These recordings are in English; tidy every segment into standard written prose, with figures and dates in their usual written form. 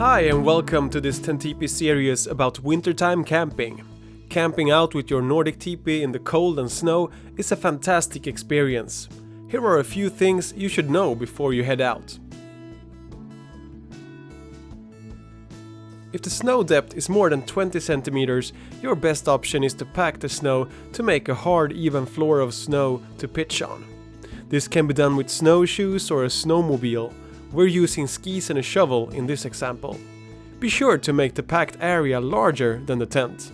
Hi and welcome to this Tentipi series about wintertime camping. Camping out with your Nordic teepee in the cold and snow is a fantastic experience. Here are a few things you should know before you head out. If the snow depth is more than 20 centimeters, your best option is to pack the snow to make a hard, even floor of snow to pitch on. This can be done with snowshoes or a snowmobile. We're using skis and a shovel in this example. Be sure to make the packed area larger than the tent.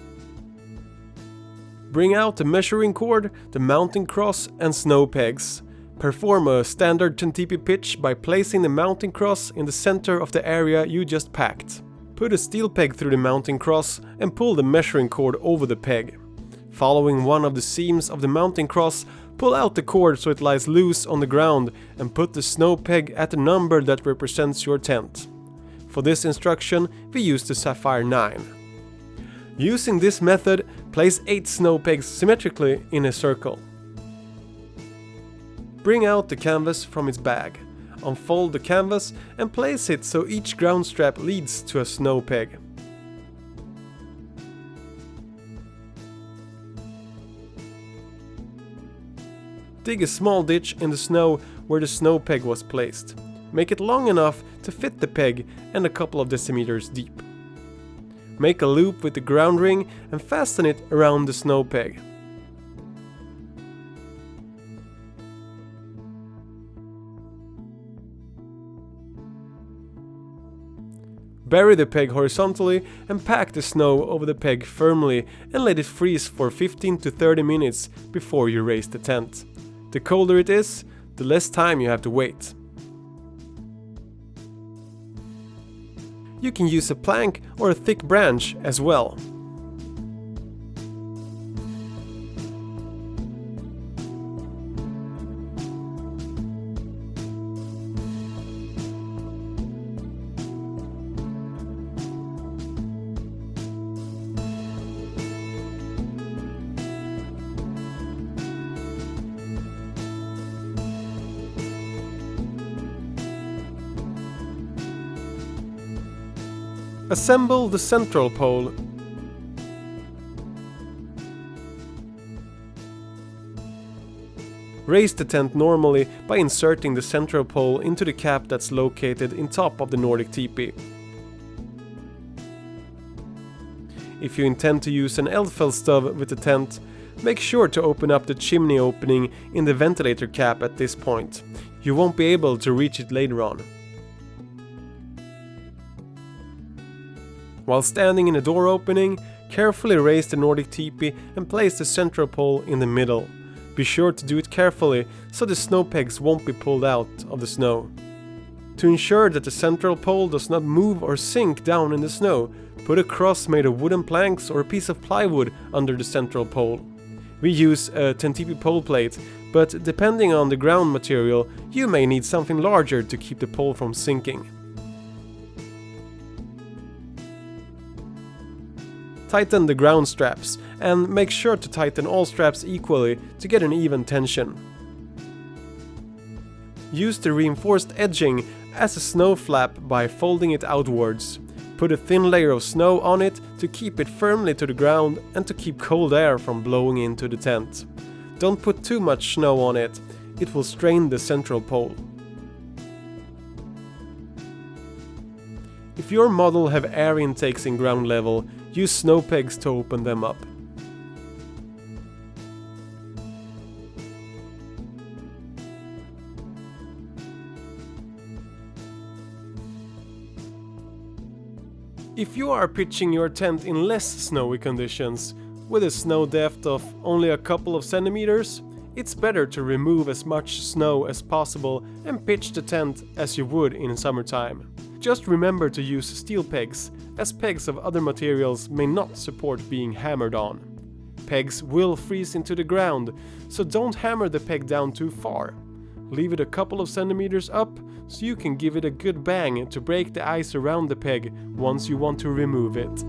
Bring out the measuring cord, the mounting cross and snow pegs. Perform a standard Tentipi pitch by placing the mounting cross in the center of the area you just packed. Put a steel peg through the mounting cross and pull the measuring cord over the peg. Following one of the seams of the mounting cross, pull out the cord so it lies loose on the ground and put the snow peg at the number that represents your tent. For this instruction, we use the Sapphire 9. Using this method, place 8 snow pegs symmetrically in a circle. Bring out the canvas from its bag. Unfold the canvas and place it so each ground strap leads to a snow peg. Dig a small ditch in the snow where the snow peg was placed. Make it long enough to fit the peg and a couple of decimeters deep. Make a loop with the ground ring and fasten it around the snow peg. Bury the peg horizontally and pack the snow over the peg firmly and let it freeze for 15 to 30 minutes before you raise the tent. The colder it is, the less time you have to wait. You can use a plank or a thick branch as well. Assemble the central pole. Raise the tent normally by inserting the central pole into the cap that's located in top of the Nordic teepee. If you intend to use an Eldfell stove with the tent, make sure to open up the chimney opening in the ventilator cap at this point. You won't be able to reach it later on. While standing in a door opening, carefully raise the Nordic teepee and place the central pole in the middle. Be sure to do it carefully so the snow pegs won't be pulled out of the snow. To ensure that the central pole does not move or sink down in the snow, put a cross made of wooden planks or a piece of plywood under the central pole. We use a Tentipi pole plate, but depending on the ground material, you may need something larger to keep the pole from sinking. Tighten the ground straps and make sure to tighten all straps equally to get an even tension. Use the reinforced edging as a snow flap by folding it outwards. Put a thin layer of snow on it to keep it firmly to the ground and to keep cold air from blowing into the tent. Don't put too much snow on it, it will strain the central pole. If your model have air intakes in ground level, use snow pegs to open them up. If you are pitching your tent in less snowy conditions, with a snow depth of only a couple of centimeters, it's better to remove as much snow as possible and pitch the tent as you would in summertime. Just remember to use steel pegs, as pegs of other materials may not support being hammered on. Pegs will freeze into the ground, so don't hammer the peg down too far. Leave it a couple of centimeters up so you can give it a good bang to break the ice around the peg once you want to remove it.